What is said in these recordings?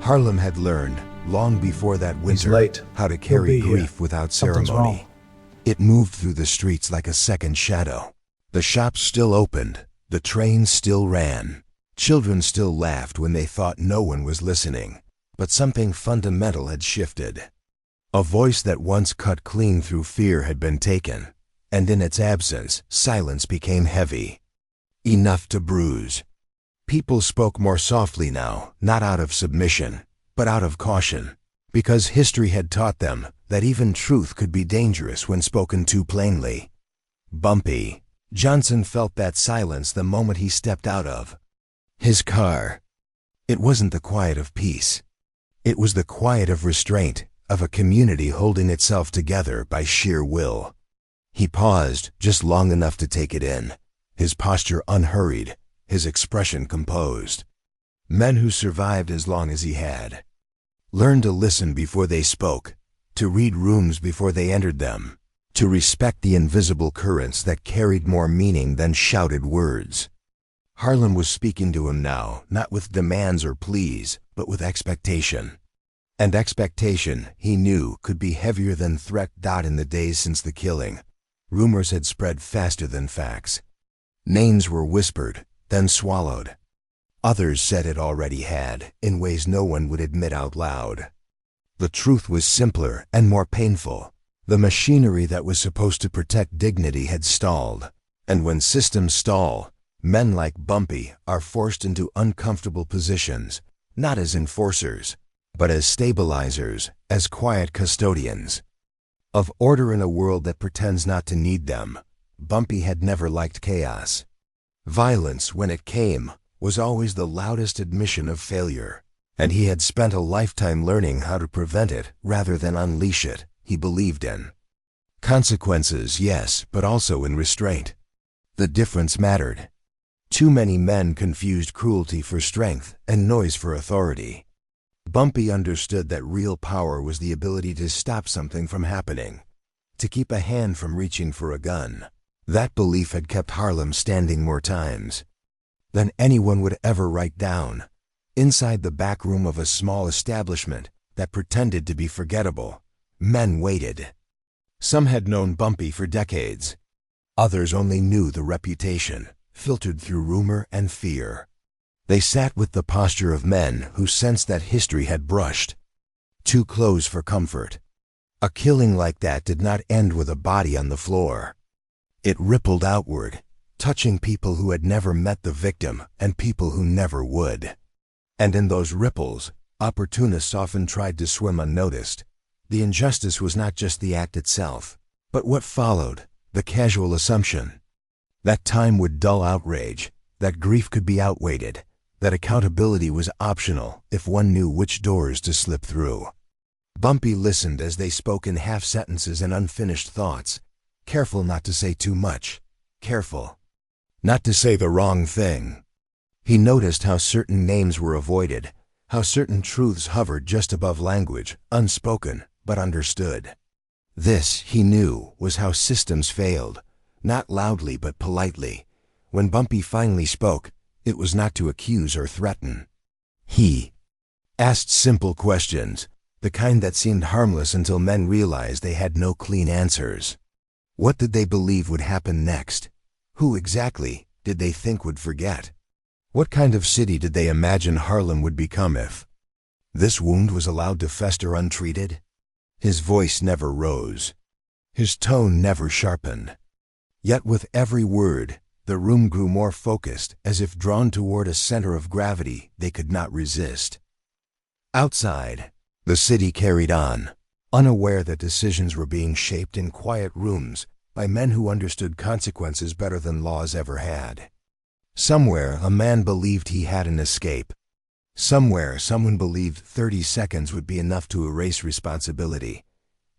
Harlem had learned, long before that winter, late. how to carry He'll be grief here. without Something's ceremony. wrong. It moved through the streets like a second shadow. The shops still opened, the trains still ran. Children still laughed when they thought no one was listening. But something fundamental had shifted. A voice that once cut clean through fear had been taken, and in its absence, silence became heavy. Enough to bruise. People spoke more softly now, not out of submission, but out of caution, because history had taught them that even truth could be dangerous when spoken too plainly. Bumpy Johnson felt that silence the moment he stepped out of his car. It wasn't the quiet of peace. It was the quiet of restraint, of a community holding itself together by sheer will. He paused just long enough to take it in, his posture unhurried, his expression composed. Men who survived as long as he had learned to listen before they spoke, to read rooms before they entered them, to respect the invisible currents that carried more meaning than shouted words. Harlem was speaking to him now, not with demands or pleas, but with expectation. And expectation, he knew, could be heavier than threat. In the days since the killing, rumors had spread faster than facts. Names were whispered, then swallowed. Others said it already had, in ways no one would admit out loud. The truth was simpler and more painful. The machinery that was supposed to protect dignity had stalled. And when systems stall, men like Bumpy are forced into uncomfortable positions, not as enforcers, but as stabilizers, as quiet custodians of order in a world that pretends not to need them. Bumpy had never liked chaos. Violence, when it came, was always the loudest admission of failure, and he had spent a lifetime learning how to prevent it rather than unleash it. He believed in consequences, yes, but also in restraint. The difference mattered. Too many men confused cruelty for strength and noise for authority. Bumpy understood that real power was the ability to stop something from happening, to keep a hand from reaching for a gun. That belief had kept Harlem standing more times than anyone would ever write down. Inside the back room of a small establishment that pretended to be forgettable, men waited. Some had known Bumpy for decades. Others only knew the reputation, filtered through rumor and fear. They sat with the posture of men who sensed that history had brushed too close for comfort. A killing like that did not end with a body on the floor. It rippled outward, touching people who had never met the victim and people who never would. And in those ripples, opportunists often tried to swim unnoticed. The injustice was not just the act itself, but what followed, the casual assumption that time would dull outrage, that grief could be outweighted, that accountability was optional if one knew which doors to slip through. Bumpy listened as they spoke in half-sentences and unfinished thoughts, careful not to say too much, careful not to say the wrong thing. He noticed how certain names were avoided, how certain truths hovered just above language, unspoken but understood. This, he knew, was how systems failed, not loudly but politely. When Bumpy finally spoke, it was not to accuse or threaten. He asked simple questions, the kind that seemed harmless until men realized they had no clean answers. What did they believe would happen next? Who exactly did they think would forget? What kind of city did they imagine Harlem would become if this wound was allowed to fester untreated? His voice never rose. His tone never sharpened. Yet with every word, the room grew more focused, as if drawn toward a center of gravity they could not resist. Outside, the city carried on, unaware that decisions were being shaped in quiet rooms by men who understood consequences better than laws ever had. Somewhere, a man believed he had an escape. Somewhere, someone believed 30 seconds would be enough to erase responsibility.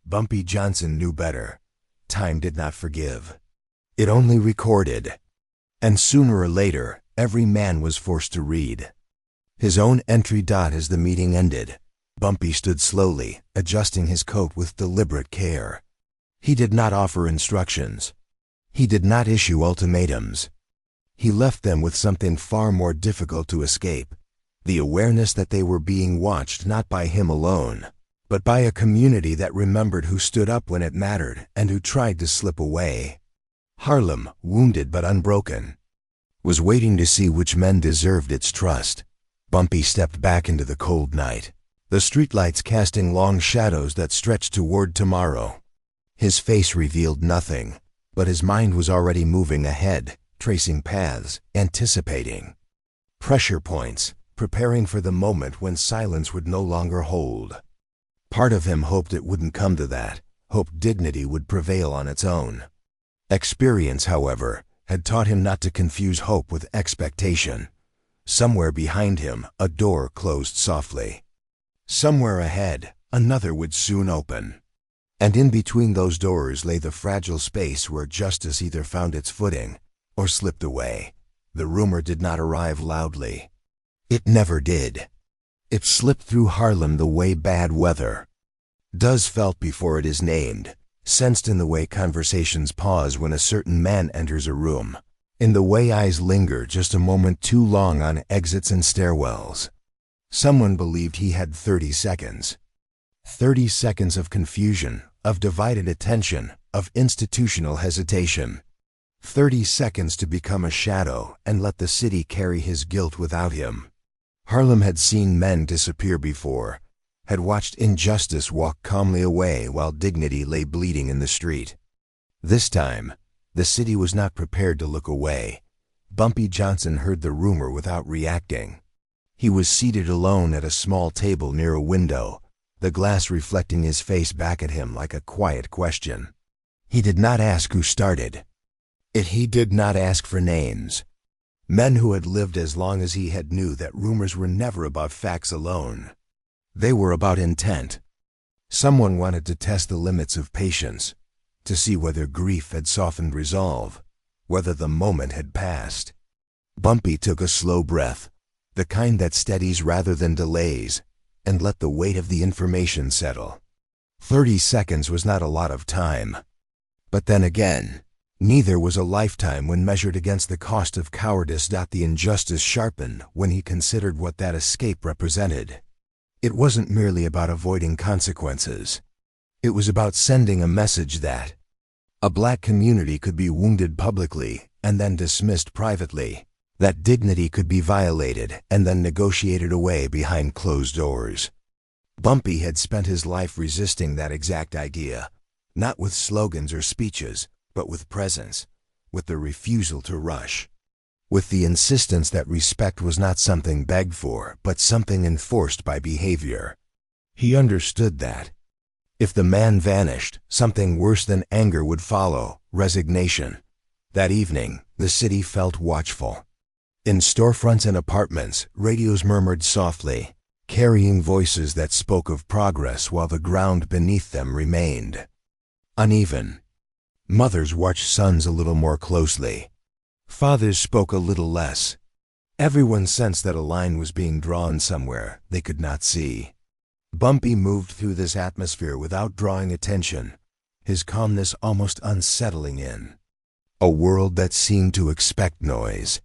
Bumpy Johnson knew better. Time did not forgive. It only recorded. And sooner or later, every man was forced to read his own entry. As the meeting ended, Bumpy stood slowly, adjusting his coat with deliberate care. He did not offer instructions. He did not issue ultimatums. He left them with something far more difficult to escape, The awareness that they were being watched not by him alone, but by a community that remembered who stood up when it mattered and who tried to slip away. Harlem, wounded but unbroken, was waiting to see which men deserved its trust. Bumpy stepped back into the cold night, the streetlights casting long shadows that stretched toward tomorrow. His face revealed nothing, but his mind was already moving ahead, tracing paths, anticipating pressure points, preparing for the moment when silence would no longer hold. Part of him hoped it wouldn't come to that, hoped dignity would prevail on its own. Experience, however, had taught him not to confuse hope with expectation. Somewhere behind him, a door closed softly. Somewhere ahead, another would soon open. And in between those doors lay the fragile space where justice either found its footing or slipped away. The rumor did not arrive loudly. It never did. It slipped through Harlem the way bad weather does, felt before it is named, sensed in the way conversations pause when a certain man enters a room, in the way eyes linger just a moment too long on exits and stairwells. Someone believed he had 30 seconds. 30 seconds of confusion, of divided attention, of institutional hesitation. 30 seconds to become a shadow and let the city carry his guilt without him. Harlem had seen men disappear before, had watched injustice walk calmly away while dignity lay bleeding in the street. This time, the city was not prepared to look away. Bumpy Johnson heard the rumor without reacting. He was seated alone at a small table near a window, the glass reflecting his face back at him like a quiet question. He did not ask who started. He did not ask for names. Men who had lived as long as he had knew that rumors were never about facts alone. They were about intent. Someone wanted to test the limits of patience, to see whether grief had softened resolve, whether the moment had passed. Bumpy took a slow breath, the kind that steadies rather than delays, and let the weight of the information settle. 30 seconds was not a lot of time. But then again, neither was a lifetime when measured against the cost of cowardice. The injustice sharpened when he considered what that escape represented. It wasn't merely about avoiding consequences. It was about sending a message that a black community could be wounded publicly and then dismissed privately, that dignity could be violated and then negotiated away behind closed doors. Bumpy had spent his life resisting that exact idea, not with slogans or speeches, but with presence, with the refusal to rush, with the insistence that respect was not something begged for, but something enforced by behavior. He understood that if the man vanished, something worse than anger would follow, resignation. That evening, the city felt watchful. In storefronts and apartments, radios murmured softly, carrying voices that spoke of progress while the ground beneath them remained uneven. Mothers watched sons a little more closely. Fathers spoke a little less. Everyone sensed that a line was being drawn somewhere they could not see. Bumpy moved through this atmosphere without drawing attention, his calmness almost unsettling in a world that seemed to expect noise.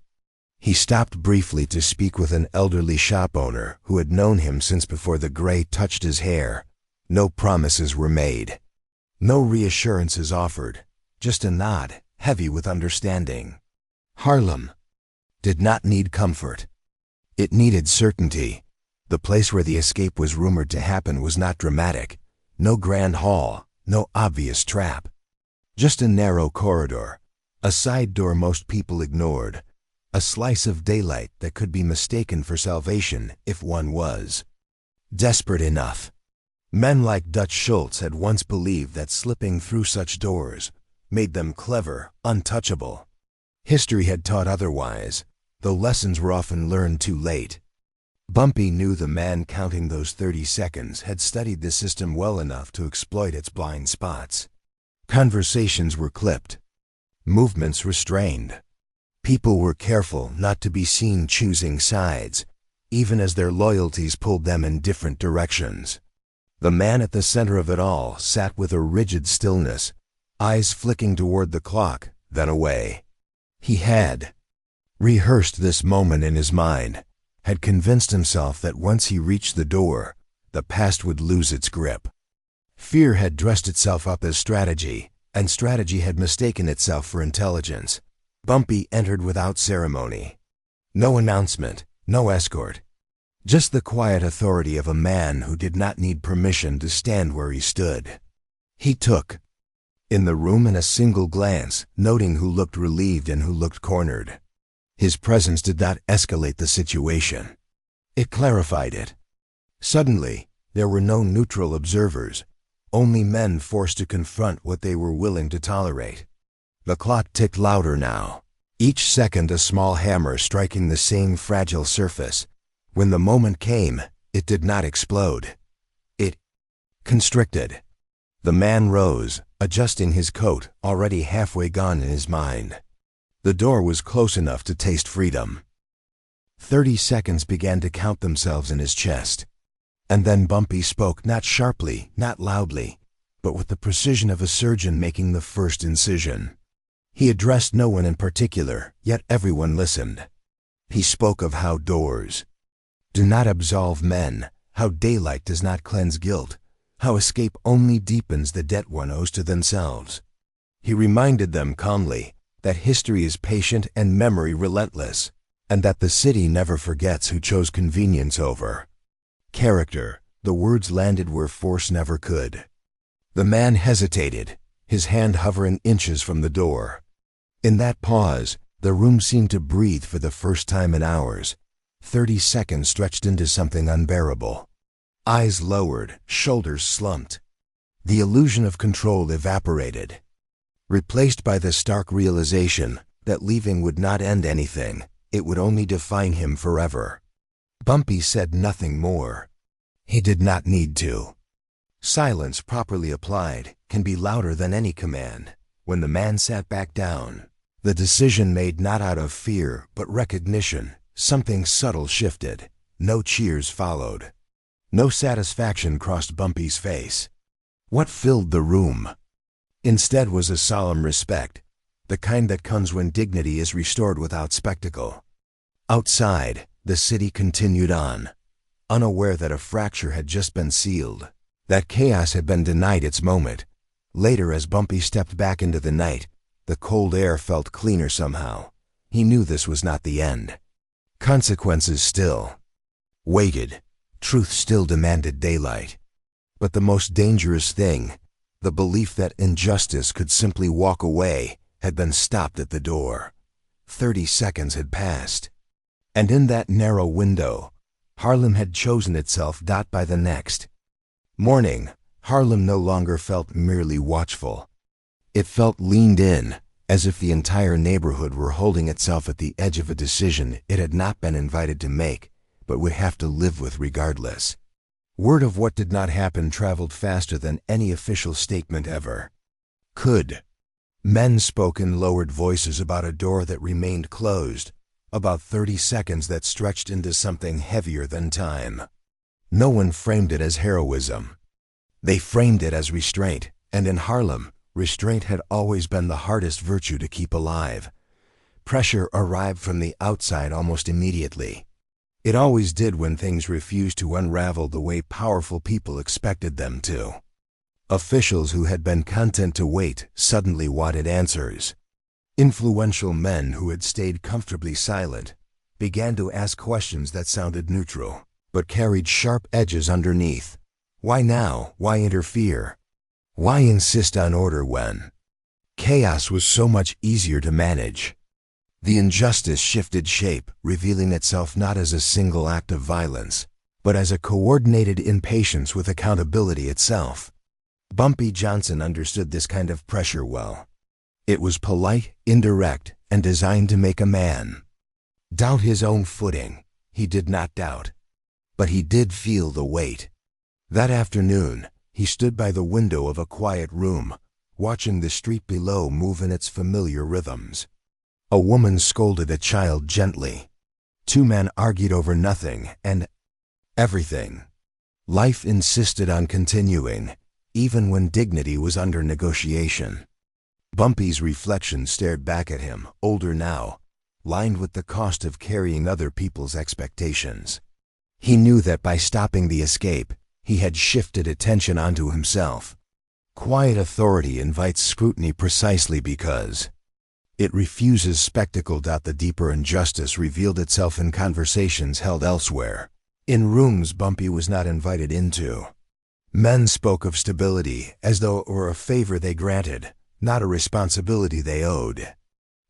He stopped briefly to speak with an elderly shop owner who had known him since before the gray touched his hair. No promises were made. No reassurances offered. Just a nod, heavy with understanding. Harlem did not need comfort. It needed certainty. The place where the escape was rumored to happen was not dramatic. No grand hall, no obvious trap. Just a narrow corridor, a side door most people ignored, a slice of daylight that could be mistaken for salvation if one was desperate enough. Men like Dutch Schultz had once believed that slipping through such doors made them clever, untouchable. History had taught otherwise, though lessons were often learned too late. Bumpy knew the man counting those 30 seconds had studied the system well enough to exploit its blind spots. Conversations were clipped, movements restrained. People were careful not to be seen choosing sides, even as their loyalties pulled them in different directions. The man at the center of it all sat with a rigid stillness, eyes flicking toward the clock, then away. He had rehearsed this moment in his mind, had convinced himself that once he reached the door, the past would lose its grip. Fear had dressed itself up as strategy, and strategy had mistaken itself for intelligence. Bumpy entered without ceremony. No announcement, no escort. Just the quiet authority of a man who did not need permission to stand where he stood. He took in the room in a single glance, noting who looked relieved and who looked cornered. His presence did not escalate the situation. It clarified it. Suddenly, there were no neutral observers, only men forced to confront what they were willing to tolerate. The clock ticked louder now, each second a small hammer striking the same fragile surface. When the moment came, it did not explode. It constricted. The man rose, adjusting his coat, already halfway gone in his mind. The door was close enough to taste freedom. 30 seconds began to count themselves in his chest. And then Bumpy spoke, not sharply, not loudly, but with the precision of a surgeon making the first incision. He addressed no one in particular, yet everyone listened. He spoke of how doors do not absolve men, how daylight does not cleanse guilt, how escape only deepens the debt one owes to themselves. He reminded them calmly that history is patient and memory relentless, and that the city never forgets who chose convenience over character. The words landed where force never could. The man hesitated, his hand hovering inches from the door. In that pause, the room seemed to breathe for the first time in hours. 30 seconds stretched into something unbearable. Eyes lowered, shoulders slumped. The illusion of control evaporated, replaced by the stark realization that leaving would not end anything, it would only define him forever. Bumpy said nothing more. He did not need to. Silence, properly applied, can be louder than any command. When the man sat back down, the decision made not out of fear but recognition, something subtle shifted. No cheers followed. No satisfaction crossed Bumpy's face. What filled the room? Instead was a solemn respect, the kind that comes when dignity is restored without spectacle. Outside, the city continued on, unaware that a fracture had just been sealed, that chaos had been denied its moment. Later, as Bumpy stepped back into the night, the cold air felt cleaner somehow. He knew this was not the end. Consequences still waited. Truth still demanded daylight. But the most dangerous thing, the belief that injustice could simply walk away, had been stopped at the door. 30 seconds had passed. And in that narrow window, Harlem had chosen itself dot by the next. Morning, Harlem no longer felt merely watchful. It felt leaned in, as if the entire neighborhood were holding itself at the edge of a decision it had not been invited to make, but would have to live with regardless. Word of what did not happen traveled faster than any official statement ever could. Men spoke in lowered voices about a door that remained closed, about 30 seconds that stretched into something heavier than time. No one framed it as heroism. They framed it as restraint, and in Harlem, restraint had always been the hardest virtue to keep alive. Pressure arrived from the outside almost immediately. It always did when things refused to unravel the way powerful people expected them to. Officials who had been content to wait suddenly wanted answers. Influential men who had stayed comfortably silent began to ask questions that sounded neutral, but carried sharp edges underneath. Why now? Why interfere? Why insist on order when chaos was so much easier to manage? The injustice shifted shape, revealing itself not as a single act of violence, but as a coordinated impatience with accountability itself. Bumpy Johnson understood this kind of pressure well. It was polite, indirect, and designed to make a man doubt his own footing. He did not doubt, but he did feel the weight. That afternoon, he stood by the window of a quiet room, watching the street below move in its familiar rhythms. A woman scolded a child gently. 2 men argued over nothing and everything. Life insisted on continuing, even when dignity was under negotiation. Bumpy's reflection stared back at him, older now, lined with the cost of carrying other people's expectations. He knew that by stopping the escape, he had shifted attention onto himself. Quiet authority invites scrutiny precisely because it refuses spectacle. The deeper injustice revealed itself in conversations held elsewhere, in rooms Bumpy was not invited into. Men spoke of stability as though it were a favor they granted, not a responsibility they owed.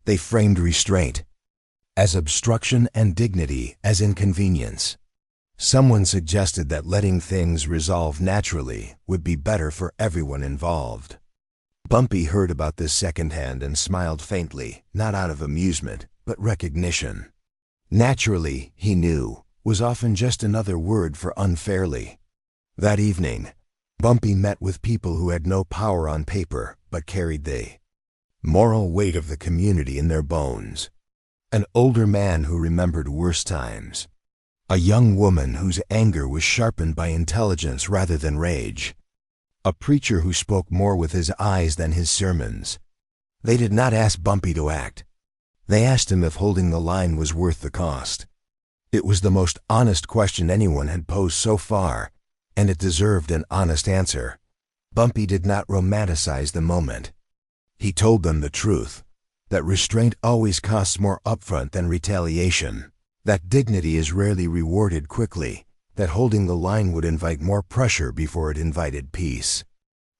They framed restraint as obstruction and dignity as inconvenience. Someone suggested that letting things resolve naturally would be better for everyone involved. Bumpy heard about this secondhand and smiled faintly, not out of amusement, but recognition. Naturally, he knew, was often just another word for unfairly. That evening, Bumpy met with people who had no power on paper, but carried the moral weight of the community in their bones. An older man who remembered worse times. A young woman whose anger was sharpened by intelligence rather than rage. A preacher who spoke more with his eyes than his sermons. They did not ask Bumpy to act. They asked him if holding the line was worth the cost. It was the most honest question anyone had posed so far, and it deserved an honest answer. Bumpy did not romanticize the moment. He told them the truth, that restraint always costs more upfront than retaliation, that dignity is rarely rewarded quickly, that holding the line would invite more pressure before it invited peace.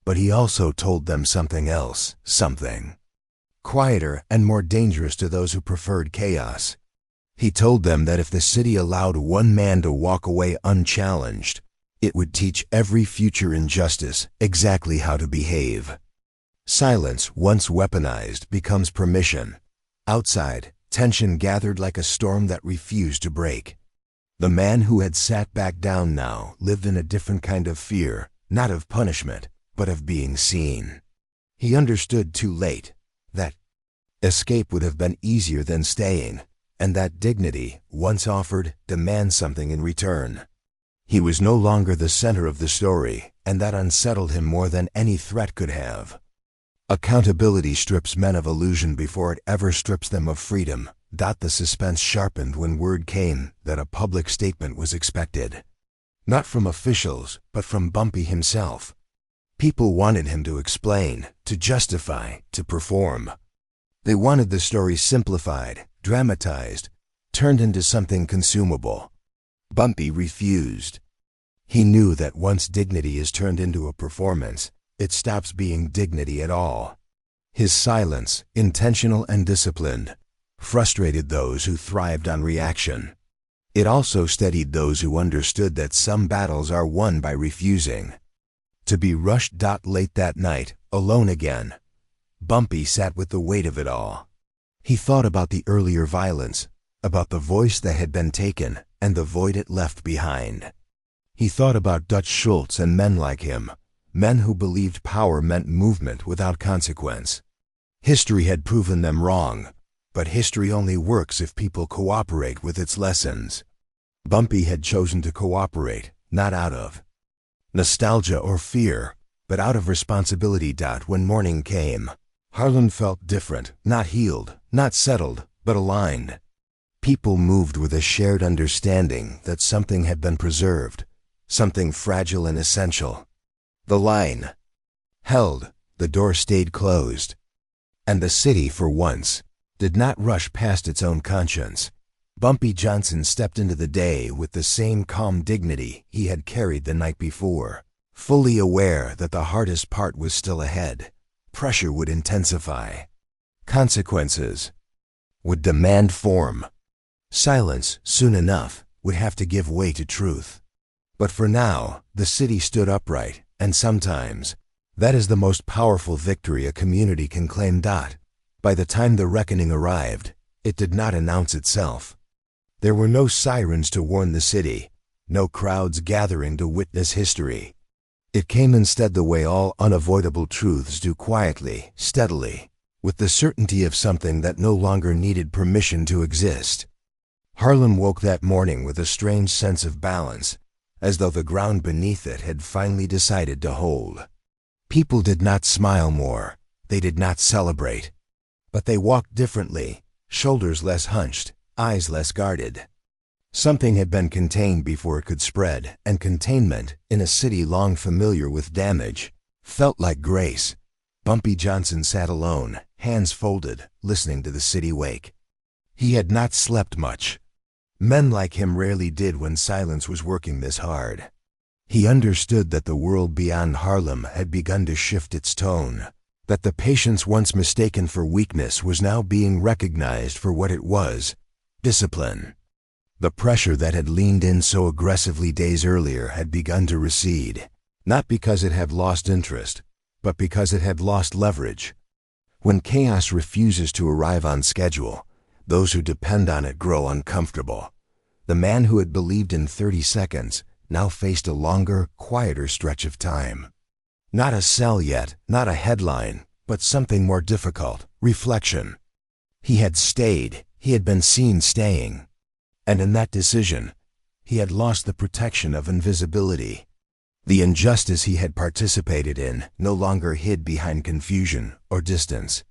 But he also told them something else, something quieter and more dangerous to those who preferred chaos. He told them that if the city allowed one man to walk away unchallenged, it would teach every future injustice exactly how to behave. Silence, once weaponized, becomes permission. Outside, tension gathered like a storm that refused to break. The man who had sat back down now lived in a different kind of fear, not of punishment, but of being seen. He understood too late that escape would have been easier than staying, and that dignity, once offered, demands something in return. He was no longer the center of the story, and that unsettled him more than any threat could have. Accountability strips men of illusion before it ever strips them of freedom. The suspense sharpened when word came that a public statement was expected. Not from officials, but from Bumpy himself. People wanted him to explain, to justify, to perform. They wanted the story simplified, dramatized, turned into something consumable. Bumpy refused. He knew that once dignity is turned into a performance, it stops being dignity at all. His silence, intentional and disciplined, frustrated those who thrived on reaction. It also steadied those who understood that some battles are won by refusing. To be rushed. Late that night, alone again, Bumpy sat with the weight of it all. He thought about the earlier violence, about the voice that had been taken and the void it left behind. He thought about Dutch Schultz and men like him, men who believed power meant movement without consequence. History had proven them wrong, but history only works if people cooperate with its lessons. Bumpy had chosen to cooperate, not out of nostalgia or fear, but out of responsibility. When morning came, Harlem felt different, not healed, not settled, but aligned. People moved with a shared understanding that something had been preserved, something fragile and essential. The line held, the door stayed closed, and the city, for once, did not rush past its own conscience. Bumpy Johnson stepped into the day with the same calm dignity he had carried the night before, fully aware that the hardest part was still ahead. Pressure would intensify. Consequences would demand form. Silence, soon enough, would have to give way to truth. But for now, the city stood upright, and sometimes, that is the most powerful victory a community can claim. By the time the reckoning arrived, it did not announce itself. There were no sirens to warn the city, no crowds gathering to witness history. It came instead the way all unavoidable truths do, quietly, steadily, with the certainty of something that no longer needed permission to exist. Harlem woke that morning with a strange sense of balance, as though the ground beneath it had finally decided to hold. People did not smile more, they did not celebrate, but they walked differently, shoulders less hunched, eyes less guarded. Something had been contained before it could spread, and containment, in a city long familiar with damage, felt like grace. Bumpy Johnson sat alone, hands folded, listening to the city wake. He had not slept much. Men like him rarely did when silence was working this hard. He understood that the world beyond Harlem had begun to shift its tone, that the patience once mistaken for weakness was now being recognized for what it was: discipline. The pressure that had leaned in so aggressively days earlier had begun to recede, not because it had lost interest, but because it had lost leverage. When chaos refuses to arrive on schedule, those who depend on it grow uncomfortable. The man who had believed in 30 seconds now faced a longer, quieter stretch of time. Not a cell yet, not a headline, but something more difficult: reflection. He had stayed, he had been seen staying. And in that decision, he had lost the protection of invisibility. The injustice he had participated in no longer hid behind confusion or distance.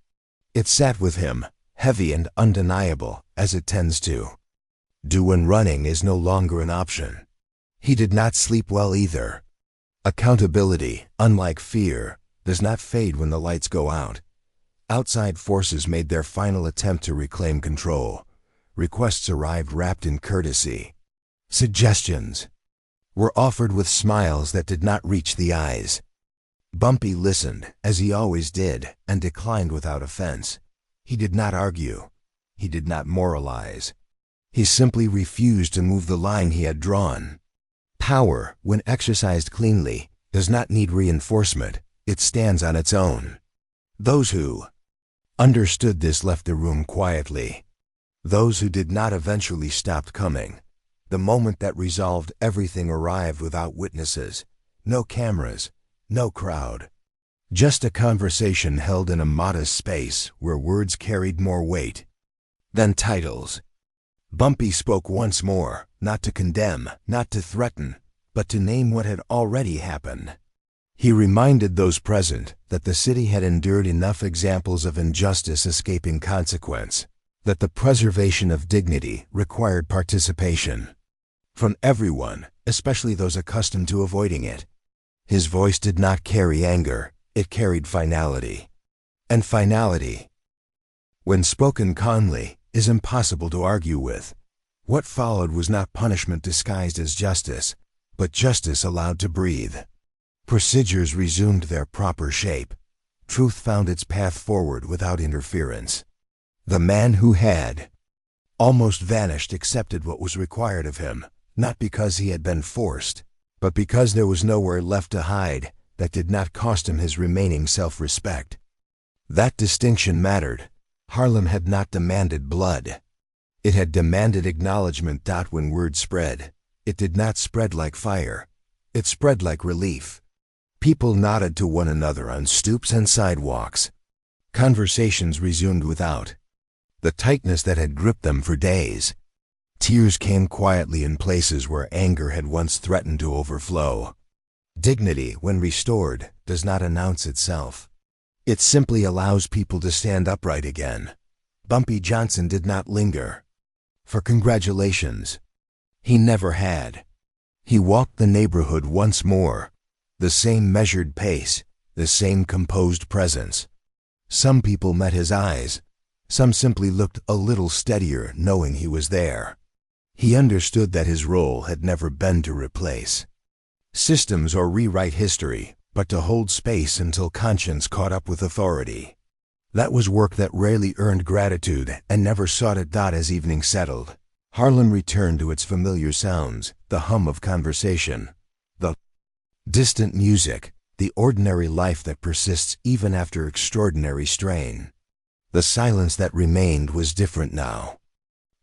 It sat with him, heavy and undeniable, as it tends to do when running is no longer an option. He did not sleep well either. Accountability, unlike fear, does not fade when the lights go out. Outside forces made their final attempt to reclaim control. Requests arrived wrapped in courtesy. Suggestions were offered with smiles that did not reach the eyes. Bumpy listened, as he always did, and declined without offense. He did not argue. He did not moralize. He simply refused to move the line he had drawn. Power, when exercised cleanly, does not need reinforcement. It stands on its own. Those who understood this left the room quietly. Those who did not eventually stopped coming. The moment that resolved everything arrived without witnesses. No cameras, no crowd. Just a conversation held in a modest space where words carried more weight than titles. Bumpy spoke once more, not to condemn, not to threaten, but to name what had already happened. He reminded those present that the city had endured enough examples of injustice escaping consequence, that the preservation of dignity required participation from everyone, especially those accustomed to avoiding it. His voice did not carry anger, it carried finality. And finality, when spoken calmly, is impossible to argue with. What followed was not punishment disguised as justice, but justice allowed to breathe. Procedures resumed their proper shape. Truth found its path forward without interference. The man who had almost vanished accepted what was required of him, not because he had been forced, but because there was nowhere left to hide that did not cost him his remaining self-respect. That distinction mattered. Harlem had not demanded blood. It had demanded acknowledgement. When word spread, it did not spread like fire. It spread like relief. People nodded to one another on stoops and sidewalks. Conversations resumed without the tightness that had gripped them for days. Tears came quietly in places where anger had once threatened to overflow. Dignity, when restored, does not announce itself. It simply allows people to stand upright again. Bumpy Johnson did not linger for congratulations. He never had. He walked the neighborhood once more, the same measured pace, the same composed presence. Some people met his eyes. Some simply looked a little steadier, knowing he was there. He understood that his role had never been to replace systems or rewrite history, but to hold space until conscience caught up with authority. That was work that rarely earned gratitude and never sought it. As evening settled, Harlem returned to its familiar sounds, the hum of conversation, the distant music, the ordinary life that persists even after extraordinary strain. The silence that remained was different now.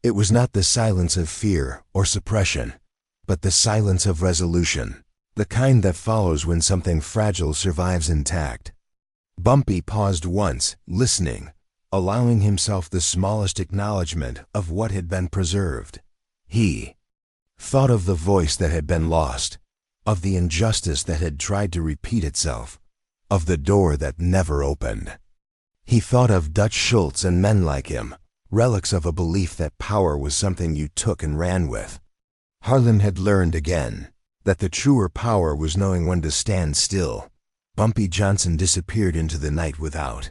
It was not the silence of fear or suppression, but the silence of resolution, the kind that follows when something fragile survives intact. Bumpy paused once, listening, allowing himself the smallest acknowledgement of what had been preserved. He thought of the voice that had been lost, of the injustice that had tried to repeat itself, of the door that never opened. He thought of Dutch Schultz and men like him, relics of a belief that power was something you took and ran with. Harlem had learned again that the truer power was knowing when to stand still. Bumpy Johnson disappeared into the night without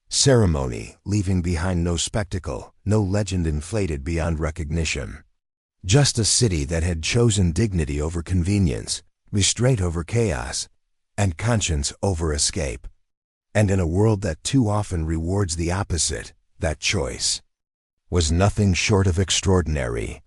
ceremony, leaving behind no spectacle, no legend inflated beyond recognition. Just a city that had chosen dignity over convenience, restraint over chaos, and conscience over escape. And in a world that too often rewards the opposite, that choice was nothing short of extraordinary.